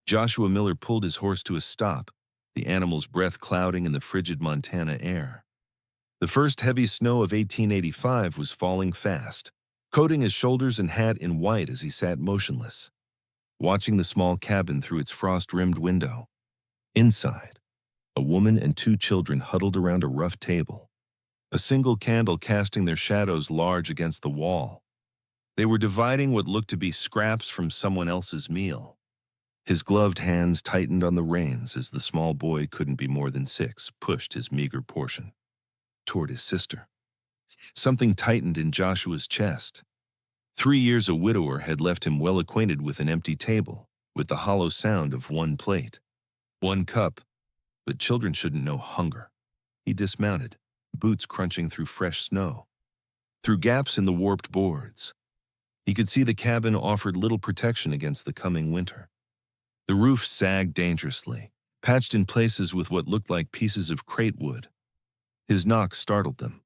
Joshua Miller pulled his horse to a stop, the animal's breath clouding in the frigid Montana air. The first heavy snow of 1885 was falling fast, coating his shoulders and hat in white as he sat motionless, watching the small cabin through its frost-rimmed window. Inside, a woman and two children huddled around a rough table, a single candle casting their shadows large against the wall. They were dividing what looked to be scraps from someone else's meal. His gloved hands tightened on the reins as the small boy, couldn't be more than 6, pushed his meager portion toward his sister. Something tightened in Joshua's chest. 3 years a widower had left him well acquainted with an empty table, with the hollow sound of one plate, one cup, but children shouldn't know hunger. He dismounted, boots crunching through fresh snow, through gaps in the warped boards. He could see the cabin offered little protection against the coming winter. The roof sagged dangerously, patched in places with what looked like pieces of crate wood. His knock startled them.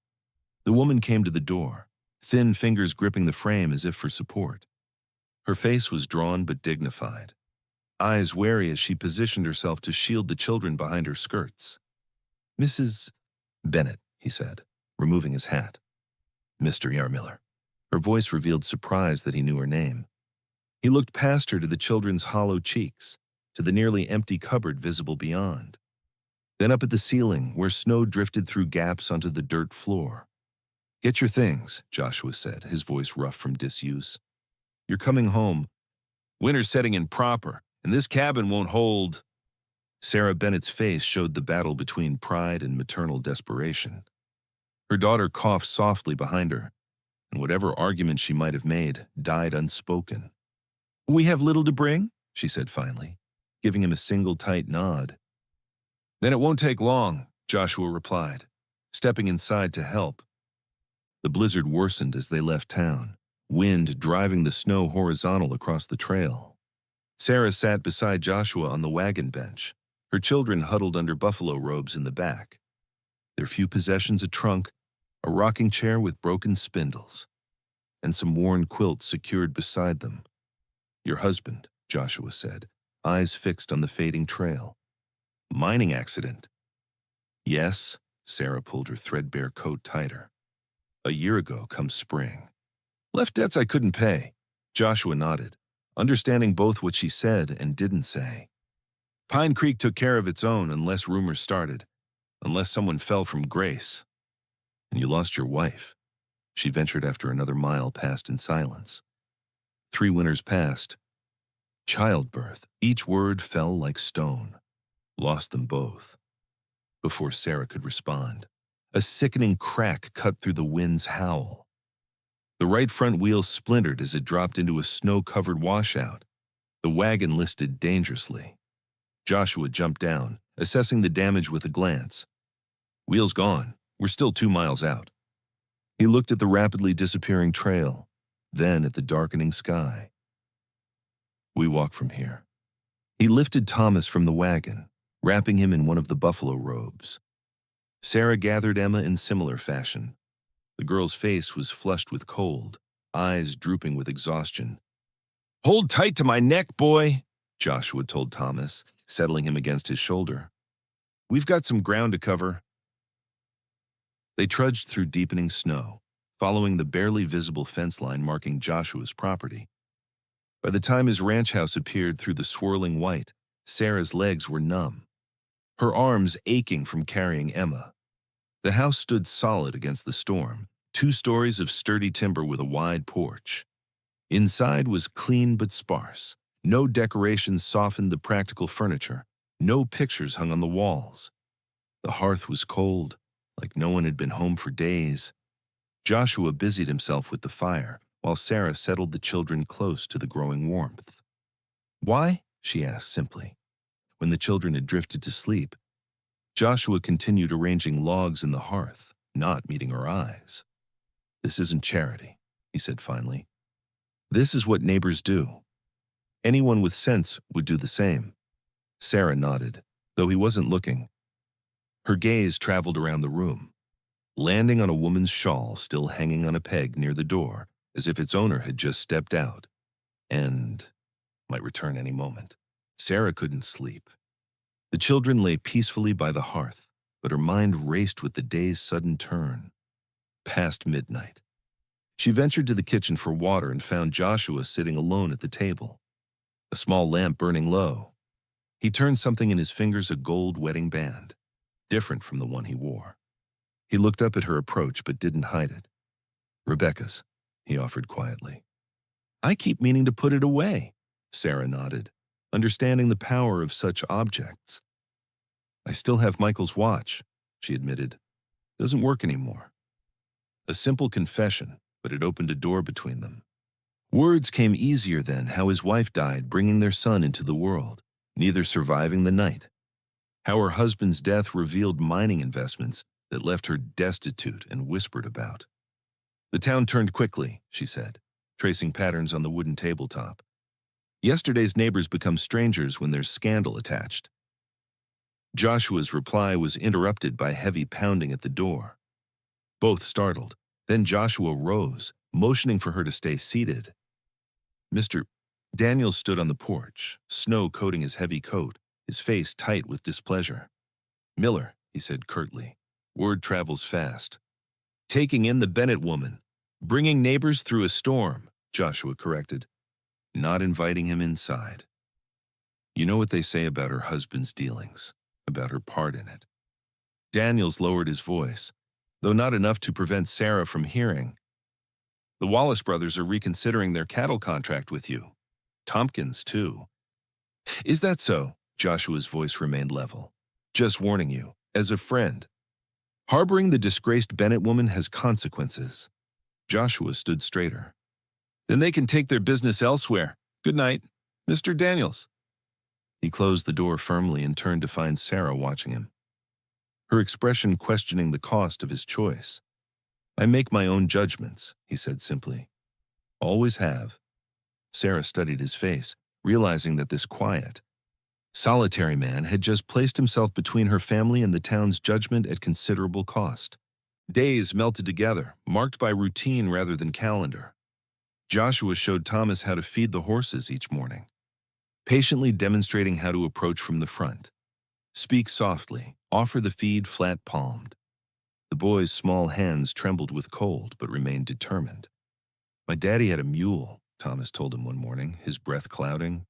The woman came to the door, thin fingers gripping the frame as if for support. Her face was drawn but dignified, eyes wary as she positioned herself to shield the children behind her skirts. "Mrs. Bennett," he said, removing his hat. "Mr. Yarmiller." Her voice revealed surprise that he knew her name. He looked past her to the children's hollow cheeks, to the nearly empty cupboard visible beyond. Then up at the ceiling, where snow drifted through gaps onto the dirt floor. "Get your things," Joshua said, his voice rough from disuse. "You're coming home. Winter's setting in proper, and this cabin won't hold." Sarah Bennett's face showed the battle between pride and maternal desperation. Her daughter coughed softly behind her, and whatever argument she might have made died unspoken. "We have little to bring," she said finally, giving him a single tight nod. "Then it won't take long," Joshua replied, stepping inside to help. The blizzard worsened as they left town, wind driving the snow horizontal across the trail. Sarah sat beside Joshua on the wagon bench, her children huddled under buffalo robes in the back. Their few possessions: a trunk, a rocking chair with broken spindles, and some worn quilts secured beside them. "Your husband," Joshua said, eyes fixed on the fading trail. "Mining accident." "Yes," Sarah pulled her threadbare coat tighter. "A year ago come spring. Left debts I couldn't pay." Joshua nodded, understanding both what she said and didn't say. "Pine Creek took care of its own unless rumors started, unless someone fell from grace. And you lost your wife." She ventured after another mile passed in silence. 3 winters passed. Childbirth, each word fell like stone. Lost them both. Before Sarah could respond, a sickening crack cut through the wind's howl. The right front wheel splintered as it dropped into a snow-covered washout. The wagon listed dangerously. Joshua jumped down, assessing the damage with a glance. "Wheel's gone. We're still 2 miles out." He looked at the rapidly disappearing trail, then at the darkening sky. "We walk from here." He lifted Thomas from the wagon, wrapping him in one of the buffalo robes. Sarah gathered Emma in similar fashion. The girl's face was flushed with cold, eyes drooping with exhaustion. "Hold tight to my neck, boy," Joshua told Thomas, settling him against his shoulder. "We've got some ground to cover." They trudged through deepening snow, following the barely visible fence line marking Joshua's property. By the time his ranch house appeared through the swirling white, Sarah's legs were numb, her arms aching from carrying Emma. The house stood solid against the storm, 2 stories of sturdy timber with a wide porch. Inside was clean but sparse. No decorations softened the practical furniture. No pictures hung on the walls. The hearth was cold, like no one had been home for days. Joshua busied himself with the fire, while Sarah settled the children close to the growing warmth. "Why?" she asked simply. When the children had drifted to sleep, Joshua continued arranging logs in the hearth, not meeting her eyes. "This isn't charity," he said finally. "This is what neighbors do. Anyone with sense would do the same." Sarah nodded, though he wasn't looking. Her gaze traveled around the room, landing on a woman's shawl still hanging on a peg near the door, as if its owner had just stepped out and might return any moment. Sarah couldn't sleep. The children lay peacefully by the hearth, but her mind raced with the day's sudden turn. Past midnight. She ventured to the kitchen for water and found Joshua sitting alone at the table, a small lamp burning low. He turned something in his fingers, a gold wedding band, different from the one he wore. He looked up at her approach but didn't hide it. "Rebecca's," he offered quietly. "I keep meaning to put it away," Sarah nodded, understanding the power of such objects. "I still have Michael's watch," she admitted. "Doesn't work anymore." A simple confession, but it opened a door between them. Words came easier then, how his wife died, bringing their son into the world, neither surviving the night. How her husband's death revealed mining investments that left her destitute and whispered about. "The town turned quickly," she said, tracing patterns on the wooden tabletop. "Yesterday's neighbors become strangers when there's scandal attached." Joshua's reply was interrupted by heavy pounding at the door. Both startled. Then Joshua rose, motioning for her to stay seated. Mr. Daniels stood on the porch, snow coating his heavy coat, his face tight with displeasure. "Miller," he said curtly. "Word travels fast." "Taking in the Bennett woman. Bringing neighbors through a storm," Joshua corrected, not inviting him inside. "You know what they say about her husband's dealings, about her part in it." Daniels lowered his voice, though not enough to prevent Sarah from hearing. "The Wallace brothers are reconsidering their cattle contract with you. Tompkins, too." "Is that so?" Joshua's voice remained level. "Just warning you, as a friend. Harboring the disgraced Bennett woman has consequences." Joshua stood straighter. "Then they can take their business elsewhere. Good night, Mr. Daniels." He closed the door firmly and turned to find Sarah watching him, her expression questioning the cost of his choice. "I make my own judgments," he said simply. "Always have." Sarah studied his face, realizing that this quiet, solitary man had just placed himself between her family and the town's judgment at considerable cost. Days melted together, marked by routine rather than calendar. Joshua showed Thomas how to feed the horses each morning, patiently demonstrating how to approach from the front. Speak softly, offer the feed flat-palmed. The boy's small hands trembled with cold but remained determined. "My daddy had a mule," Thomas told him one morning, his breath clouding.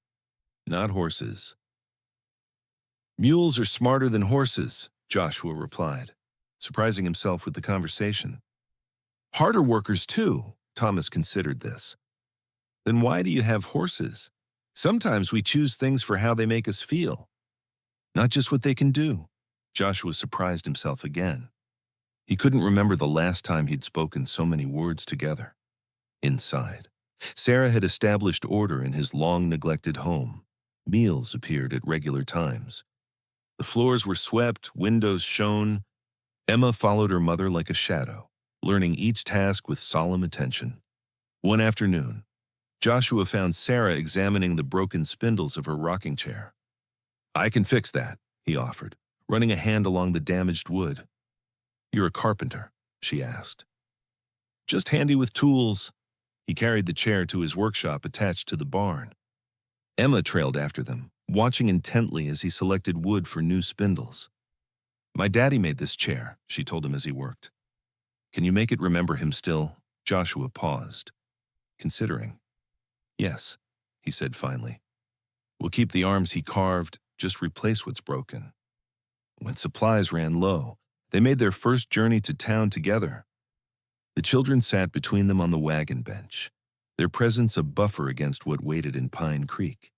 "Not horses." "Mules are smarter than horses," Joshua replied, surprising himself with the conversation. "Harder workers, too," Thomas considered this. "Then why do you have horses?" "Sometimes we choose things for how they make us feel, not just what they can do." Joshua surprised himself again. He couldn't remember the last time he'd spoken so many words together. Inside, Sarah had established order in his long-neglected home. Meals appeared at regular times. The floors were swept, windows shone. Emma followed her mother like a shadow, learning each task with solemn attention. One afternoon, Joshua found Sarah examining the broken spindles of her rocking chair. "I can fix that," he offered, running a hand along the damaged wood. "You're a carpenter?" she asked. "Just handy with tools." He carried the chair to his workshop attached to the barn. Emma trailed after them, watching intently as he selected wood for new spindles. "My daddy made this chair," she told him as he worked. "Can you make it remember him still?" Joshua paused, considering. "Yes," he said finally. "We'll keep the arms he carved, just replace what's broken." When supplies ran low, they made their first journey to town together. The children sat between them on the wagon bench, their presence a buffer against what waited in Pine Creek.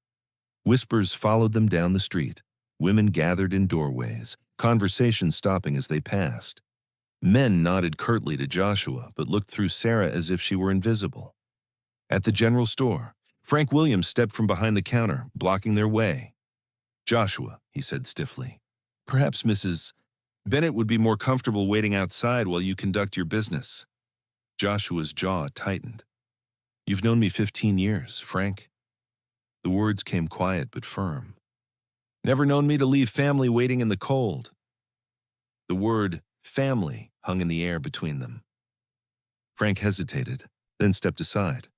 Whispers followed them down the street. Women gathered in doorways, conversation stopping as they passed. Men nodded curtly to Joshua, but looked through Sarah as if she were invisible. At the general store, Frank Williams stepped from behind the counter, blocking their way. "Joshua," he said stiffly, "perhaps Mrs. Bennett would be more comfortable waiting outside while you conduct your business." Joshua's jaw tightened. "You've known me 15 years, Frank." The words came quiet but firm. "Never known me to leave family waiting in the cold." The word family hung in the air between them. Frank hesitated, then stepped aside.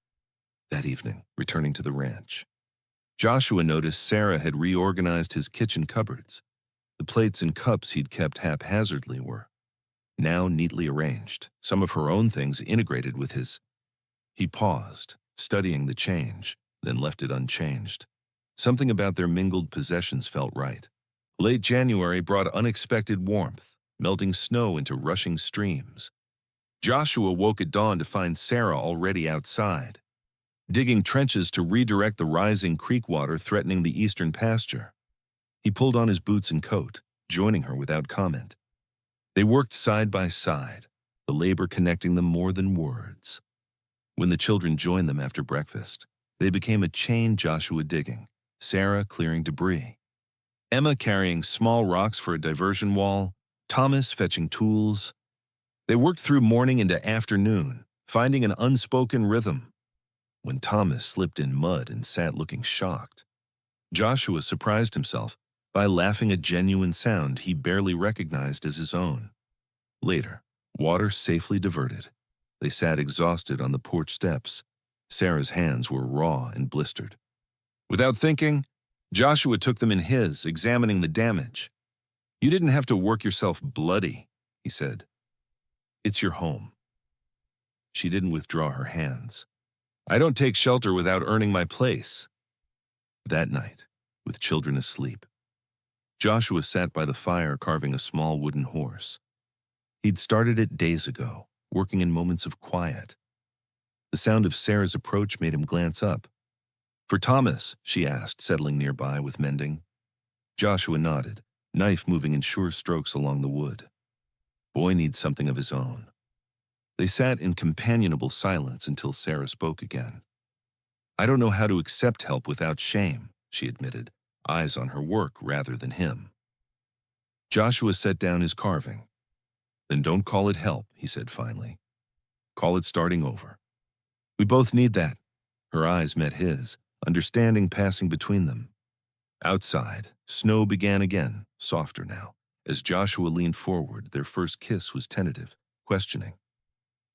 That evening, returning to the ranch, Joshua noticed Sarah had reorganized his kitchen cupboards. The plates and cups he'd kept haphazardly were now neatly arranged, some of her own things integrated with his. He paused, studying the change, then left it unchanged. Something about their mingled possessions felt right. Late January brought unexpected warmth, melting snow into rushing streams. Joshua woke at dawn to find Sarah already outside, digging trenches to redirect the rising creek water threatening the eastern pasture. He pulled on his boots and coat, joining her without comment. They worked side by side, the labor connecting them more than words. When the children joined them after breakfast, they became a chain. Joshua digging, Sarah clearing debris, Emma carrying small rocks for a diversion wall, Thomas fetching tools. They worked through morning into afternoon, finding an unspoken rhythm. When Thomas slipped in mud and sat looking shocked, Joshua surprised himself by laughing a genuine sound he barely recognized as his own. Later, water safely diverted. They sat exhausted on the porch steps. Sarah's hands were raw and blistered. Without thinking, Joshua took them in his, examining the damage. "You didn't have to work yourself bloody," he said. "It's your home." She didn't withdraw her hands. "I don't take shelter without earning my place." That night, with children asleep, Joshua sat by the fire carving a small wooden horse. He'd started it days ago, working in moments of quiet. The sound of Sarah's approach made him glance up. "For Thomas?" she asked, settling nearby with mending. Joshua nodded, knife moving in sure strokes along the wood. "Boy needs something of his own." They sat in companionable silence until Sarah spoke again. "I don't know how to accept help without shame," she admitted, eyes on her work rather than him. Joshua set down his carving. "Then don't call it help," he said finally. "Call it starting over. We both need that." Her eyes met his, understanding passing between them. Outside, snow began again, softer now. As Joshua leaned forward, their first kiss was tentative, questioning.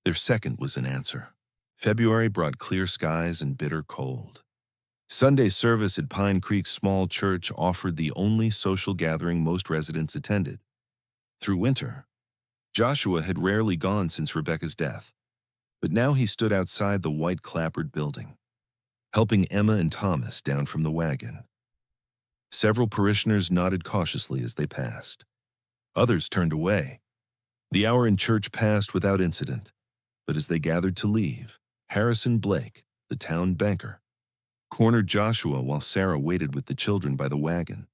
Their second was an answer. February brought clear skies and bitter cold. Sunday service at Pine Creek's small church offered the only social gathering most residents attended. Through winter, Joshua had rarely gone since Rebecca's death, but now he stood outside the white clapboard building, helping Emma and Thomas down from the wagon. Several parishioners nodded cautiously as they passed. Others turned away. The hour in church passed without incident, but as they gathered to leave, Harrison Blake, the town banker, cornered Joshua while Sarah waited with the children by the wagon.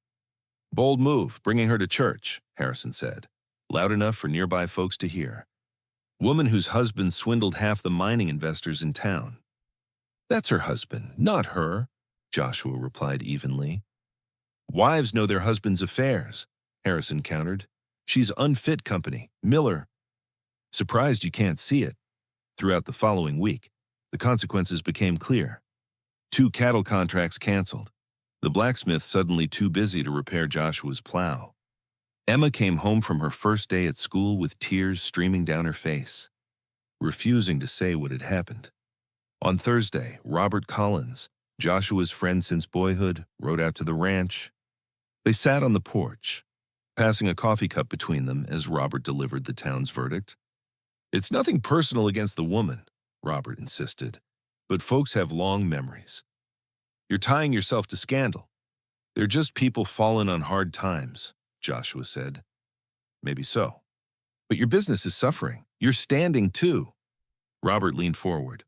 "Bold move, bringing her to church," Harrison said, loud enough for nearby folks to hear. "Woman whose husband swindled half the mining investors in town." "That's her husband, not her," Joshua replied evenly. "Wives know their husbands' affairs," Harrison countered. "She's unfit company, Miller." "Surprised you can't see it." Throughout the following week, the consequences became clear. 2 cattle contracts canceled. The blacksmith suddenly too busy to repair Joshua's plow. Emma came home from her first day at school with tears streaming down her face, refusing to say what had happened. On Thursday, Robert Collins, Joshua's friend since boyhood, rode out to the ranch. They sat on the porch, passing a coffee cup between them as Robert delivered the town's verdict. "It's nothing personal against the woman," Robert insisted, "but folks have long memories. You're tying yourself to scandal. They're just people fallen on hard times," Joshua said. "Maybe so. But your business is suffering. You're standing too." Robert leaned forward.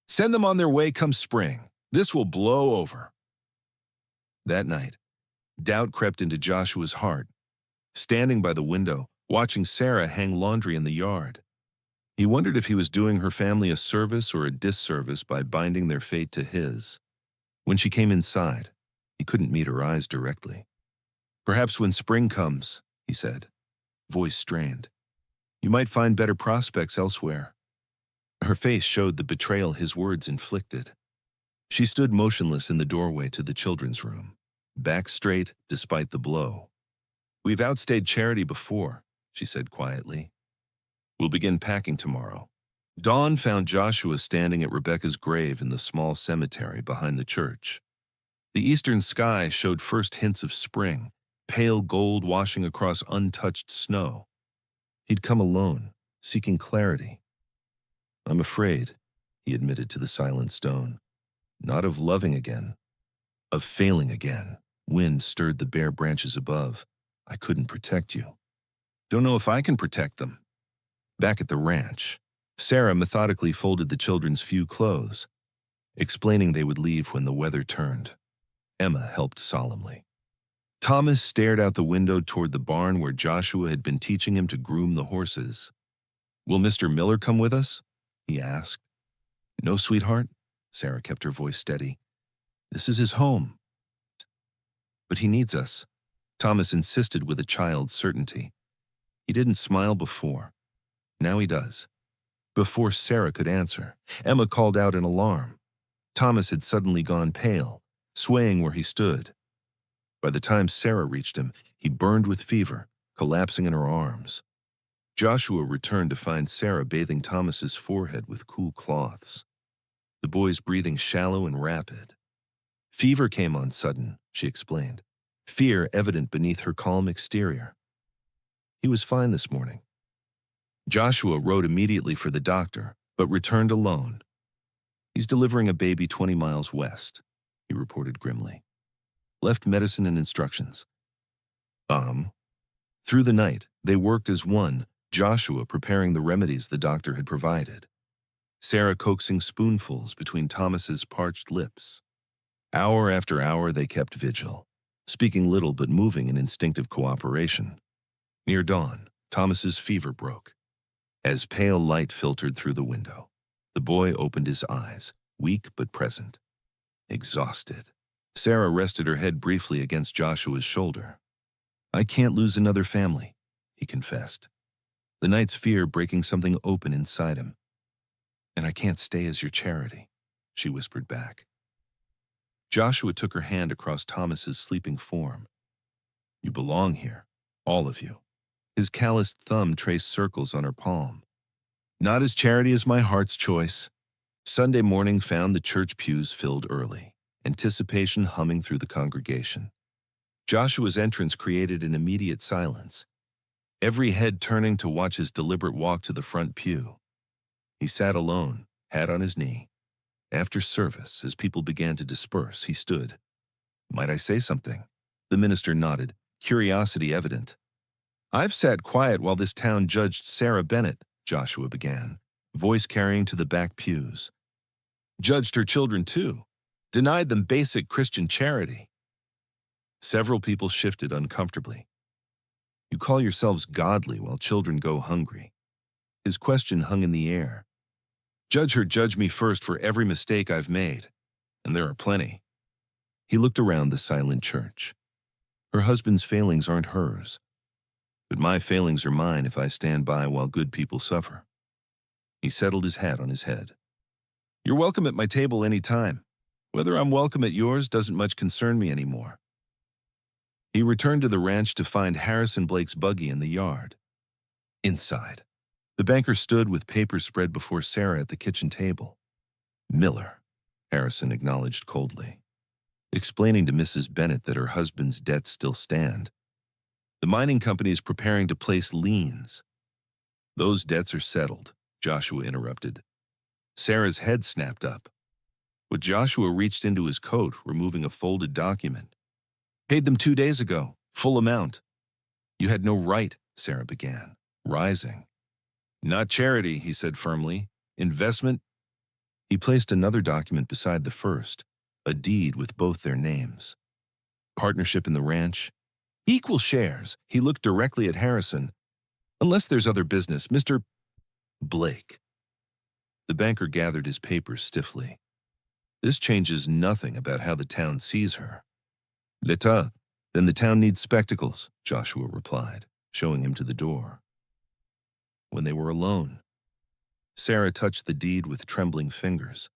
"Send them on their way come spring. This will blow over." That night, doubt crept into Joshua's heart. Standing by the window, watching Sarah hang laundry in the yard, he wondered if he was doing her family a service or a disservice by binding their fate to his. When she came inside, he couldn't meet her eyes directly. "Perhaps when spring comes," he said, voice strained, "you might find better prospects elsewhere." Her face showed the betrayal his words inflicted. She stood motionless in the doorway to the children's room, back straight despite the blow. "We've outstayed charity before," she said quietly. "We'll begin packing tomorrow." Dawn found Joshua standing at Rebecca's grave in the small cemetery behind the church. The eastern sky showed first hints of spring, pale gold washing across untouched snow. He'd come alone, seeking clarity. "I'm afraid," he admitted to the silent stone. "Not of loving again, of failing again." Wind stirred the bare branches above. "I couldn't protect you. Don't know if I can protect them." Back at the ranch, Sarah methodically folded the children's few clothes, explaining they would leave when the weather turned. Emma helped solemnly. Thomas stared out the window toward the barn where Joshua had been teaching him to groom the horses. "Will Mr. Miller come with us?" he asked. "No, sweetheart." Sarah kept her voice steady. "This is his home." "But he needs us," Thomas insisted with a child's certainty. He didn't smile before. Now he does. Before Sarah could answer, Emma called out in alarm. Thomas had suddenly gone pale, swaying where he stood. By the time Sarah reached him, he burned with fever, collapsing in her arms. Joshua returned to find Sarah bathing Thomas's forehead with cool cloths. The boy's breathing shallow and rapid. "Fever came on sudden," she explained, fear evident beneath her calm exterior. "He was fine this morning." Joshua rode immediately for the doctor, but returned alone. "He's delivering a baby 20 miles west," he reported grimly. "Left medicine and instructions." Through the night, they worked as one, Joshua preparing the remedies the doctor had provided, Sarah coaxing spoonfuls between Thomas's parched lips. Hour after hour they kept vigil, speaking little but moving in instinctive cooperation. Near dawn, Thomas's fever broke. As pale light filtered through the window, the boy opened his eyes, weak but present. Exhausted. Sarah rested her head briefly against Joshua's shoulder. "I can't lose another family," he confessed, the night's fear breaking something open inside him. "And I can't stay as your charity," she whispered back. Joshua took her hand across Thomas's sleeping form. "You belong here, all of you." His calloused thumb traced circles on her palm. "Not as charity as my heart's choice." Sunday morning found the church pews filled early, anticipation humming through the congregation. Joshua's entrance created an immediate silence, every head turning to watch his deliberate walk to the front pew. He sat alone, hat on his knee. After service, as people began to disperse, he stood. "Might I say something?" The minister nodded, curiosity evident. "I've sat quiet while this town judged Sarah Bennett," Joshua began, voice carrying to the back pews. "Judged her children too. Denied them basic Christian charity." Several people shifted uncomfortably. "You call yourselves godly while children go hungry." His question hung in the air. "Judge her, judge me first for every mistake I've made. And there are plenty." He looked around the silent church. Her husband's failings aren't hers. But my failings are mine if I stand by while good people suffer. He settled his hat on his head. "You're welcome at my table any time. Whether I'm welcome at yours doesn't much concern me anymore." He returned to the ranch to find Harrison Blake's buggy in the yard. Inside, the banker stood with papers spread before Sarah at the kitchen table. "Miller," Harrison acknowledged coldly, explaining to Mrs. Bennett that her husband's debts still stand. "The mining company is preparing to place liens." "Those debts are settled," Joshua interrupted. Sarah's head snapped up. But Joshua reached into his coat, removing a folded document. "Paid them 2 days ago, full amount." "You had no right," Sarah began, rising. "Not charity," he said firmly. "Investment." He placed another document beside the first, a deed with both their names. "Partnership in the ranch. Equal shares." He looked directly at Harrison. "Unless there's other business, Mr. Blake." The banker gathered his papers stiffly. "This changes nothing about how the town sees her." "L'État, then the town needs spectacles," Joshua replied, showing him to the door. When they were alone, Sarah touched the deed with trembling fingers.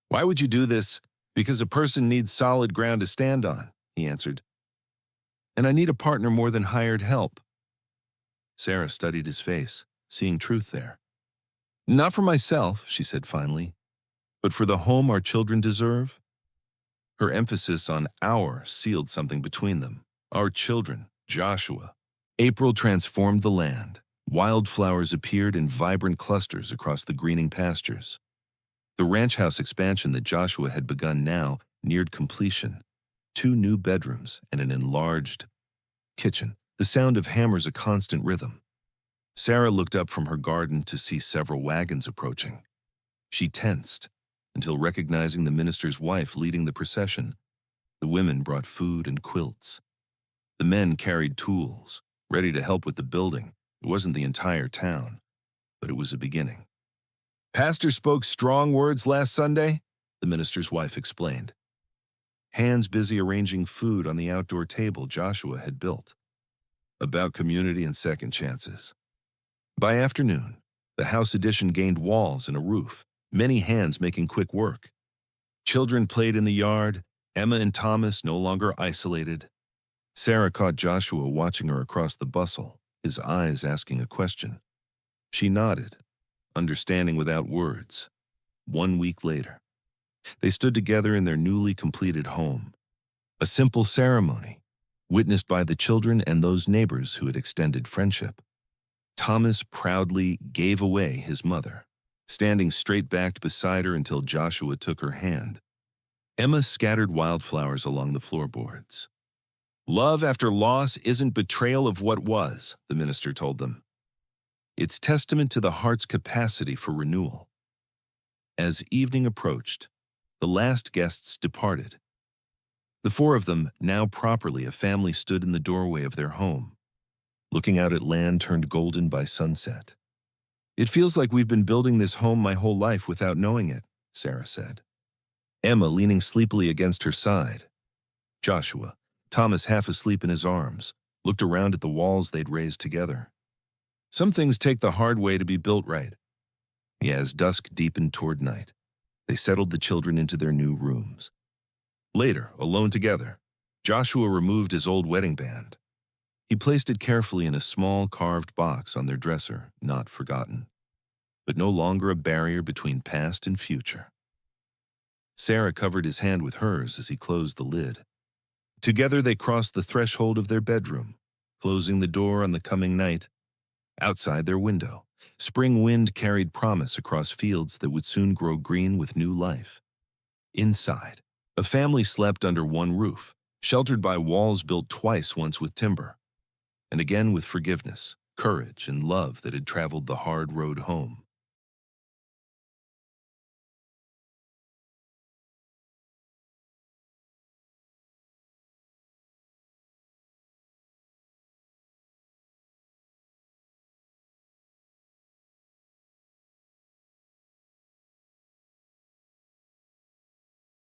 "Why would you do this?" "Because a person needs solid ground to stand on," he answered. "And I need a partner more than hired help." Sarah studied his face, seeing truth there. "Not for myself," she said finally, "but for the home our children deserve." Her emphasis on our sealed something between them. Our children, Joshua. April transformed the land. Wildflowers appeared in vibrant clusters across the greening pastures. The ranch house expansion that Joshua had begun now neared completion. 2 new bedrooms and an enlarged kitchen. The sound of hammers a constant rhythm. Sarah looked up from her garden to see several wagons approaching. She tensed until recognizing the minister's wife leading the procession. The women brought food and quilts. The men carried tools, ready to help with the building. It wasn't the entire town, but it was a beginning. "Pastor spoke strong words last Sunday," the minister's wife explained. Hands busy arranging food on the outdoor table Joshua had built. About community and second chances. By afternoon, the house addition gained walls and a roof, many hands making quick work. Children played in the yard, Emma and Thomas no longer isolated. Sarah caught Joshua watching her across the bustle, his eyes asking a question. She nodded, understanding without words. 1 week later, they stood together in their newly completed home. A simple ceremony, witnessed by the children and those neighbors who had extended friendship. Thomas proudly gave away his mother, standing straight-backed beside her until Joshua took her hand. Emma scattered wildflowers along the floorboards. "Love after loss isn't betrayal of what was," the minister told them. "It's testament to the heart's capacity for renewal." As evening approached, the last guests departed. The 4 of them, now properly a family, stood in the doorway of their home, looking out at land turned golden by sunset. "It feels like we've been building this home my whole life without knowing it," Sarah said. Emma leaning sleepily against her side. Joshua, Thomas half asleep in his arms, looked around at the walls they'd raised together. "Some things take the hard way to be built right." Yeah, as dusk deepened toward night, they settled the children into their new rooms. Later, alone together, Joshua removed his old wedding band. He placed it carefully in a small carved box on their dresser, not forgotten, but no longer a barrier between past and future. Sarah covered his hand with hers as he closed the lid. Together they crossed the threshold of their bedroom, closing the door on the coming night. Outside their window, spring wind carried promise across fields that would soon grow green with new life. Inside, a family slept under one roof, sheltered by walls built twice, once with timber, and again with forgiveness, courage, and love that had traveled the hard road home.